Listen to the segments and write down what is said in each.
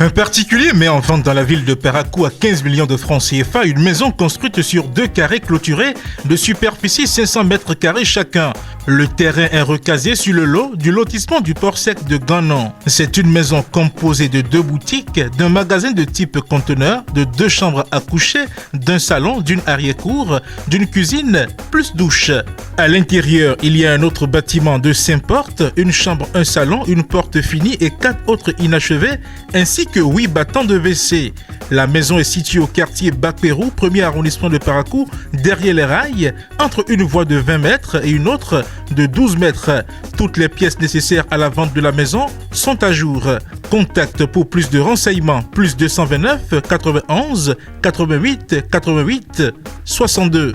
Un particulier met en vente dans la ville de Parakou à 15 millions de francs CFA une maison construite sur 2 carrés clôturés de superficie 500 mètres carrés chacun. Le terrain est recasé sur le lot du lotissement du port sec de Ganon. C'est une maison composée de 2 boutiques, d'un magasin de type conteneur, de 2 chambres à coucher, d'un salon, d'une arrière-cour, d'une cuisine, plus douche. À l'intérieur, il y a un autre bâtiment de 5 portes, une chambre, un salon, une porte finie et 4 autres inachevés, ainsi que 8 battants de WC. La maison est située au quartier Bakpérou, premier arrondissement de Parakou, derrière les rails, entre une voie de 20 mètres et une autre de 12 mètres. Toutes les pièces nécessaires à la vente de la maison sont à jour. Contact pour plus de renseignements, plus 229 91 88 88 62.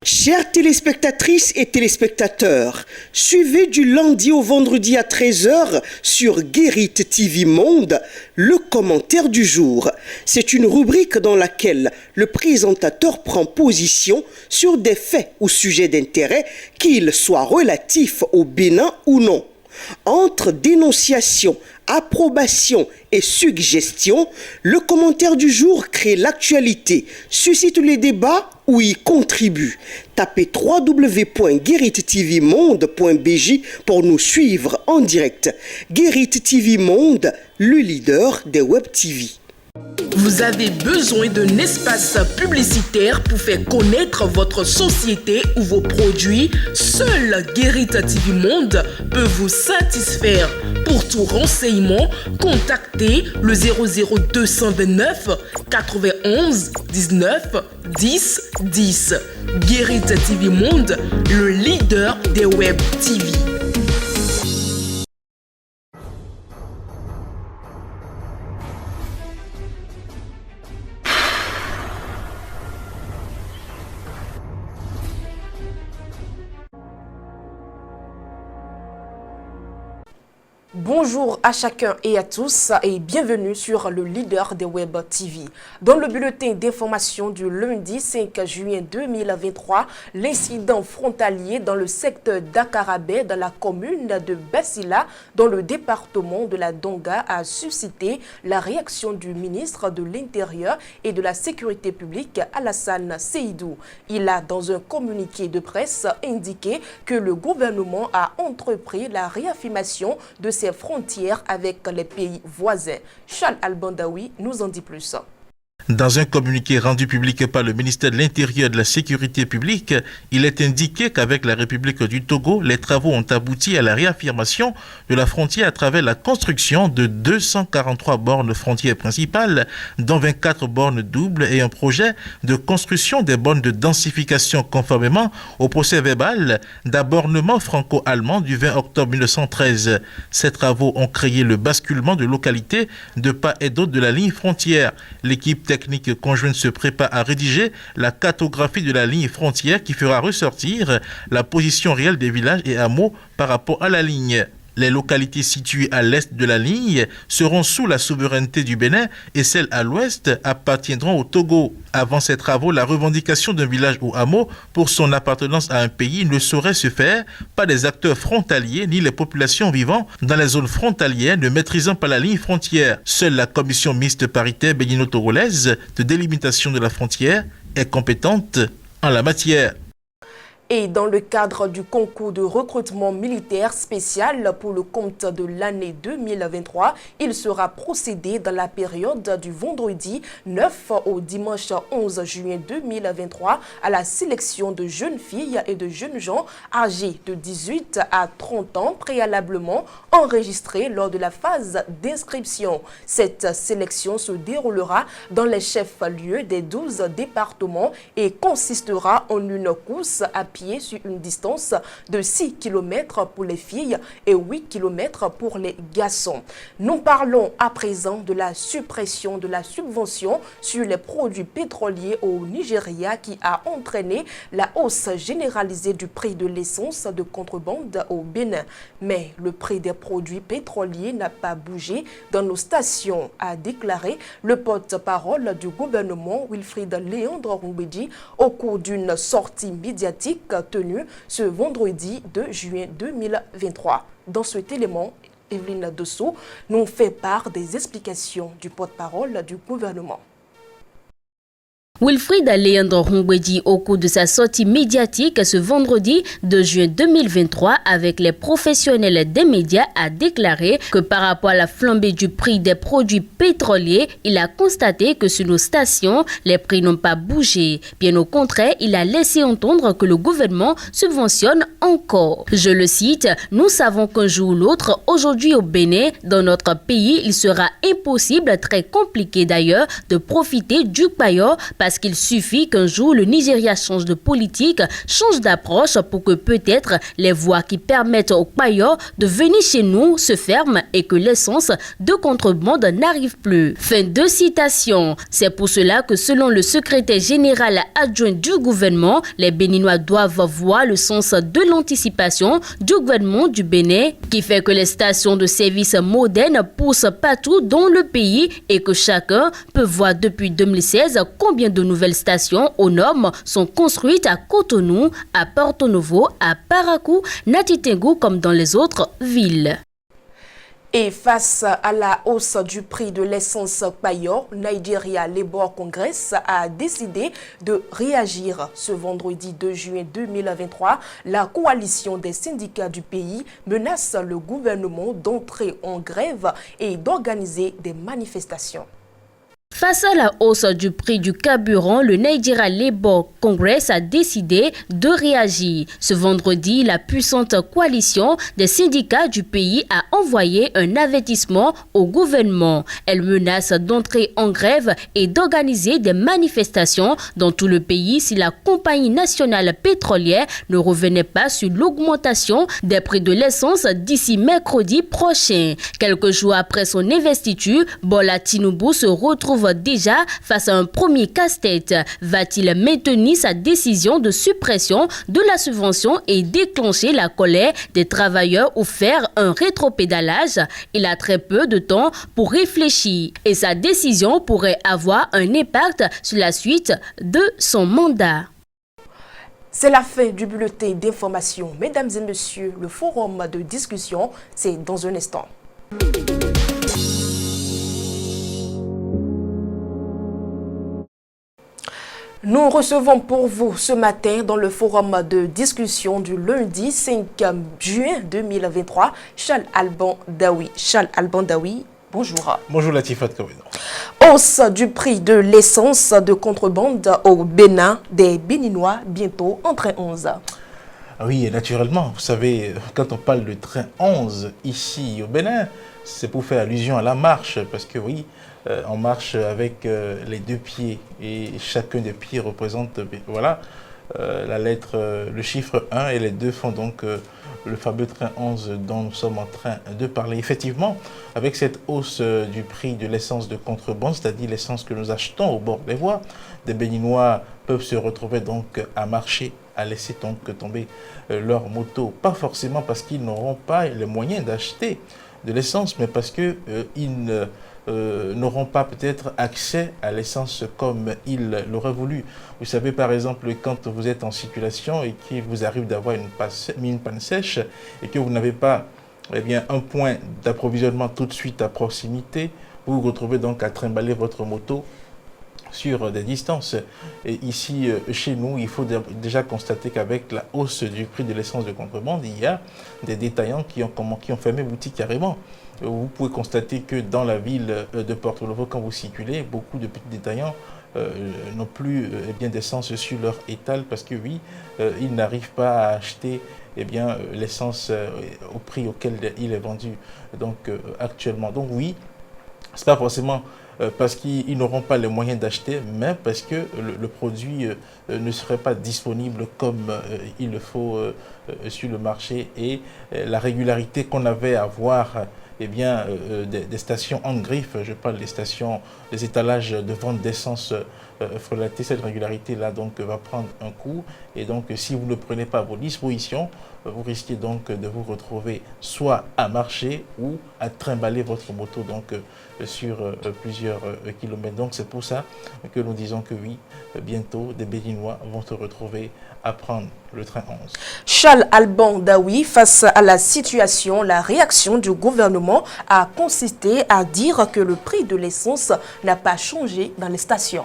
Chères téléspectatrices et téléspectateurs, suivez du lundi au vendredi à 13h sur Guérit TV Monde le commentaire du jour. C'est une rubrique dans laquelle le présentateur prend position sur des faits ou sujets d'intérêt, qu'ils soient relatifs au Bénin ou non. Entre dénonciation, approbation et suggestion, le commentaire du jour crée l'actualité, suscite les débats ou y contribue. Tapez www.guéritvmonde.bj pour nous suivre en direct. Guérit TV Monde, le leader des Web TV. Vous avez besoin d'un espace publicitaire pour faire connaître votre société ou vos produits? Seul Guérit TV Monde peut vous satisfaire. Pour tout renseignement, contactez le 00229 91 19 10 10. Guérit TV Monde, le leader des Web TV. Bonjour à chacun et à tous et bienvenue sur le leader des Web TV. Dans le bulletin d'information du lundi 5 juin 2023, l'incident frontalier dans le secteur d'Akarabé dans la commune de Bassila dans le département de la Donga a suscité la réaction du ministre de l'Intérieur et de la Sécurité publique Alassane Seydou. Il a dans un communiqué de presse indiqué que le gouvernement a entrepris la réaffirmation de ses frontières avec les pays voisins. Charles Albandaoui nous en dit plus. Dans un communiqué rendu public par le ministère de l'Intérieur et de la Sécurité publique, il est indiqué qu'avec la République du Togo, les travaux ont abouti à la réaffirmation de la frontière à travers la construction de 243 bornes frontières principales, dont 24 bornes doubles et un projet de construction des bornes de densification conformément au procès verbal d'abornement franco-allemand du 20 octobre 1913. Ces travaux ont créé le basculement de localités de part et d'autre de la ligne frontière. L'équipe technique conjointe se prépare à rédiger la cartographie de la ligne frontière qui fera ressortir la position réelle des villages et hameaux par rapport à la ligne. Les localités situées à l'est de la ligne seront sous la souveraineté du Bénin et celles à l'ouest appartiendront au Togo. Avant ces travaux, la revendication d'un village ou hameau pour son appartenance à un pays ne saurait se faire par des acteurs frontaliers ni les populations vivant dans les zones frontalières ne maîtrisant pas la ligne frontière. Seule la commission mixte paritaire bénino-togolaise de délimitation de la frontière est compétente en la matière. Et dans le cadre du concours de recrutement militaire spécial pour le compte de l'année 2023, il sera procédé dans la période du vendredi 9 au dimanche 11 juin 2023 à la sélection de jeunes filles et de jeunes gens âgés de 18 à 30 ans préalablement enregistrés lors de la phase d'inscription. Cette sélection se déroulera dans les chefs-lieux des 12 départements et consistera en une course à pied sur une distance de 6 km pour les filles et 8 km pour les garçons. Nous parlons à présent de la suppression de la subvention sur les produits pétroliers au Nigeria qui a entraîné la hausse généralisée du prix de l'essence de contrebande au Bénin. Mais le prix des produits pétroliers n'a pas bougé dans nos stations, a déclaré le porte-parole du gouvernement Wilfried Léandre Roubedi au cours d'une sortie médiatique tenue ce vendredi 2 juin 2023. Dans cet élément, Evelyne Dessau nous fait part des explications du porte-parole du gouvernement. Wilfried Léandre Hongwedi, au cours de sa sortie médiatique ce vendredi 2 juin 2023 avec les professionnels des médias, a déclaré que par rapport à la flambée du prix des produits pétroliers, il a constaté que sur nos stations, les prix n'ont pas bougé. Bien au contraire, il a laissé entendre que le gouvernement subventionne encore. Je le cite, « Nous savons qu'un jour ou l'autre, aujourd'hui au Bénin, dans notre pays, il sera impossible, très compliqué d'ailleurs, de profiter du paillot parce qu'il suffit qu'un jour le Nigeria change de politique, change d'approche pour que peut-être les voies qui permettent aux paillots de venir chez nous se ferment et que l'essence de contrebande n'arrive plus. » Fin de citation. C'est pour cela que selon le secrétaire général adjoint du gouvernement, les Béninois doivent voir le sens de l'anticipation du gouvernement du Bénin qui fait que les stations de services modernes poussent partout dans le pays et que chacun peut voir depuis 2016 combien de nouvelles stations aux normes sont construites à Cotonou, à Porto Novo, à Parakou, Natitengu comme dans les autres villes. Et face à la hausse du prix de l'essence paillot, Nigeria Labour Congress a décidé de réagir. Ce vendredi 2 juin 2023, la coalition des syndicats du pays menace le gouvernement d'entrer en grève et d'organiser des manifestations. Face à la hausse du prix du carburant, le Nigeria Labour Congress a décidé de réagir. Ce vendredi, la puissante coalition des syndicats du pays a envoyé un avertissement au gouvernement. Elle menace d'entrer en grève et d'organiser des manifestations dans tout le pays si la compagnie nationale pétrolière ne revenait pas sur l'augmentation des prix de l'essence d'ici mercredi prochain. Quelques jours après son investiture, Bola Tinubu se retrouve déjà face à un premier casse-tête. Va-t-il maintenir sa décision de suppression de la subvention et déclencher la colère des travailleurs ou faire un rétropédalage? Il a très peu de temps pour réfléchir et sa décision pourrait avoir un impact sur la suite de son mandat. C'est la fin du bulletin d'information. Mesdames et messieurs, le forum de discussion, c'est dans un instant. Nous recevons pour vous ce matin dans le forum de discussion du lundi 5 juin 2023 Charles Alban Daoui. Charles Alban Daoui, bonjour. Bonjour Latifat Kaweno. Hausse du prix de l'essence de contrebande au Bénin, des Béninois bientôt en train 11. Oui, naturellement, vous savez, quand on parle de train 11 ici au Bénin, c'est pour faire allusion à la marche, parce que oui, on marche avec les deux pieds et chacun des pieds représente voilà, la lettre, le chiffre 1 et les deux font donc le fameux train 11 dont nous sommes en train de parler. Effectivement, avec cette hausse du prix de l'essence de contrebande, c'est-à-dire l'essence que nous achetons au bord des voies, des Béninois peuvent se retrouver donc à marcher, à laisser donc tomber leur moto. Pas forcément parce qu'ils n'auront pas les moyens d'acheter de l'essence, mais parce qu'ils n'auront pas peut-être accès à l'essence comme ils l'auraient voulu. Vous savez par exemple quand vous êtes en circulation et qu'il vous arrive d'avoir une panne sèche et que vous n'avez pas un point d'approvisionnement tout de suite à proximité, vous vous retrouvez donc à trimballer votre moto sur des distances. Et ici, chez nous, il faut déjà constater qu'avec la hausse du prix de l'essence de contrebande, il y a des détaillants qui ont fermé boutique carrément. Vous pouvez constater que dans la ville de Porto Novo, quand vous circulez, beaucoup de petits détaillants n'ont plus d'essence sur leur étal parce que oui, ils n'arrivent pas à acheter l'essence au prix auquel il est vendu donc, actuellement. Donc oui, c'est pas forcément parce qu'ils n'auront pas les moyens d'acheter, mais parce que le produit ne serait pas disponible comme il le faut sur le marché et la régularité qu'on avait à voir des stations en griffe, je parle des stations, des étalages de vente d'essence frelatés, cette régularité-là donc va prendre un coup et donc si vous ne prenez pas vos dispositions, vous risquez donc de vous retrouver soit à marcher ou à trimballer votre moto donc sur plusieurs kilomètres. Donc c'est pour ça que nous disons que oui, bientôt des Béninois vont se retrouver à prendre le train 11. Charles Alban Daoui, face à la situation, la réaction du gouvernement a consisté à dire que le prix de l'essence n'a pas changé dans les stations.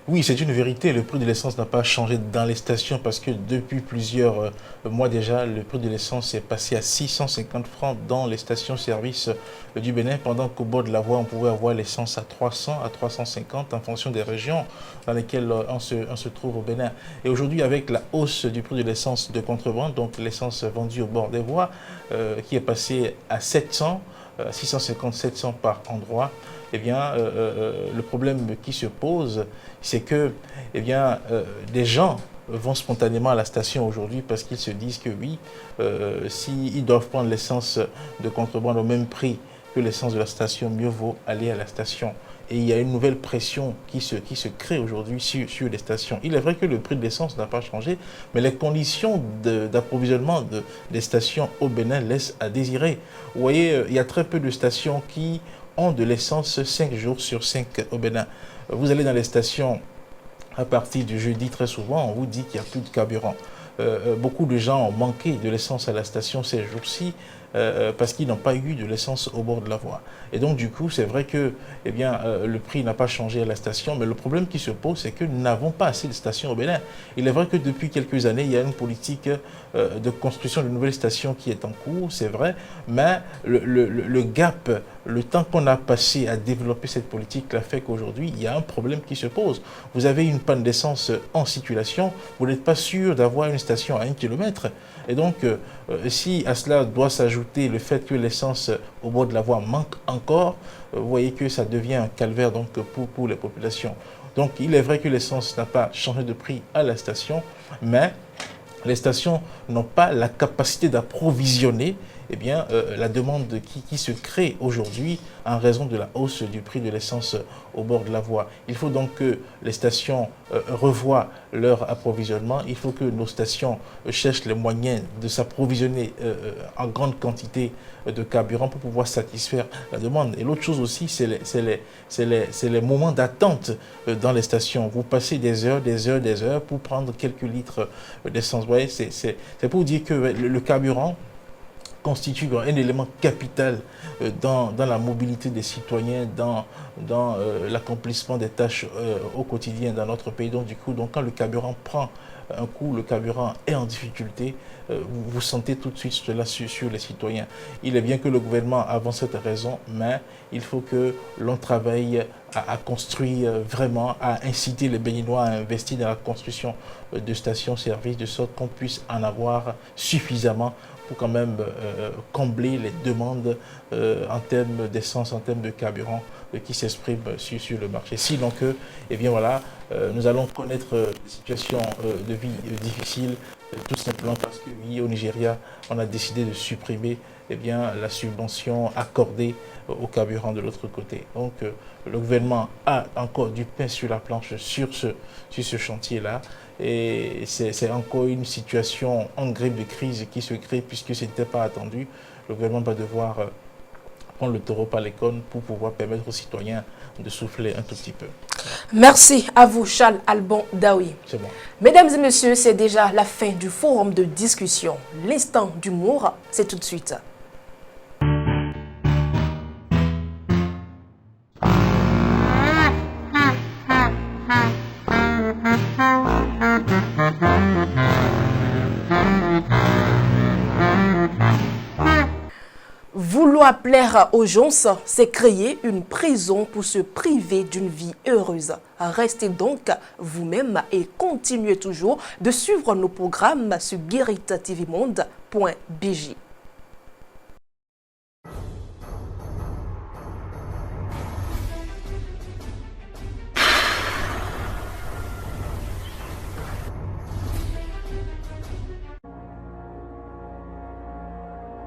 Oui, c'est une vérité. Le prix de l'essence n'a pas changé dans les stations parce que depuis plusieurs mois déjà, le prix de l'essence est passé à 650 francs dans les stations-service du Bénin, pendant qu'au bord de la voie, on pouvait avoir l'essence à 300, à 350 en fonction des régions dans lesquelles on se trouve au Bénin. Et aujourd'hui, avec la hausse du prix de l'essence de contrebande, donc l'essence vendue au bord des voies, qui est passée à 700, 650, 700 par endroit, eh bien, le problème qui se pose, c'est que eh bien, des gens vont spontanément à la station aujourd'hui parce qu'ils se disent que oui, s'ils doivent prendre l'essence de contrebande au même prix que l'essence de la station, mieux vaut aller à la station. Et il y a une nouvelle pression qui se crée aujourd'hui sur les stations. Il est vrai que le prix de l'essence n'a pas changé, mais les conditions d'approvisionnement des stations au Bénin laissent à désirer. Vous voyez, il y a très peu de stations qui ont de l'essence 5 jours sur 5 au Bénin. Vous allez dans les stations à partir du jeudi, très souvent, on vous dit qu'il n'y a plus de carburant. Beaucoup de gens ont manqué de l'essence à la station ces jours-ci parce qu'ils n'ont pas eu de l'essence au bord de la voie. Et donc, du coup, c'est vrai que eh bien, le prix n'a pas changé à la station, mais le problème qui se pose, c'est que nous n'avons pas assez de stations au Bénin. Il est vrai que depuis quelques années, il y a une politique de construction de nouvelles stations qui est en cours, c'est vrai, mais le gap, le temps qu'on a passé à développer cette politique-là fait qu'aujourd'hui, il y a un problème qui se pose. Vous avez une panne d'essence en circulation, vous n'êtes pas sûr d'avoir une station à 1 km. Et donc, si à cela doit s'ajouter le fait que l'essence au bord de la voie manque encore, vous voyez que ça devient un calvaire donc, pour les populations. Donc, il est vrai que l'essence n'a pas changé de prix à la station, mais les stations n'ont pas la capacité d'approvisionner eh bien, la demande qui se crée aujourd'hui en raison de la hausse du prix de l'essence au bord de la voie. Il faut donc que les stations revoient leur approvisionnement. Il faut que nos stations cherchent les moyens de s'approvisionner en grande quantité de carburant pour pouvoir satisfaire la demande. Et l'autre chose aussi, c'est les moments d'attente dans les stations. Vous passez des heures pour prendre quelques litres d'essence. Vous voyez, c'est pour dire que le carburant constitue un élément capital dans la mobilité des citoyens, dans l'accomplissement des tâches au quotidien dans notre pays. Donc du coup, quand le carburant prend un coup, le carburant est en difficulté, vous sentez tout de suite cela sur les citoyens. Il est bien que le gouvernement avance cette raison, mais il faut que l'on travaille à construire vraiment, à inciter les Béninois à investir dans la construction de stations-service, de sorte qu'on puisse en avoir suffisamment pour quand même combler les demandes en termes d'essence, en termes de carburant qui s'expriment sur le marché. Sinon que, eh bien voilà, nous allons connaître des situations de vie difficiles, tout simplement parce que oui, au Nigeria, on a décidé de supprimer eh bien, la subvention accordée au carburant de l'autre côté. Donc le gouvernement a encore du pain sur la planche sur ce chantier-là. Et c'est encore une situation en grippe de crise qui se crée puisque ce n'était pas attendu. Le gouvernement va devoir prendre le taureau par les cornes pour pouvoir permettre aux citoyens de souffler un tout petit peu. Merci à vous, Charles Alban Daoui. C'est bon. Mesdames et messieurs, c'est déjà la fin du forum de discussion. L'instant d'humour, c'est tout de suite. Vouloir plaire aux gens, c'est créer une prison pour se priver d'une vie heureuse. Restez donc vous-même et continuez toujours de suivre nos programmes sur gueritttvmonde.bj.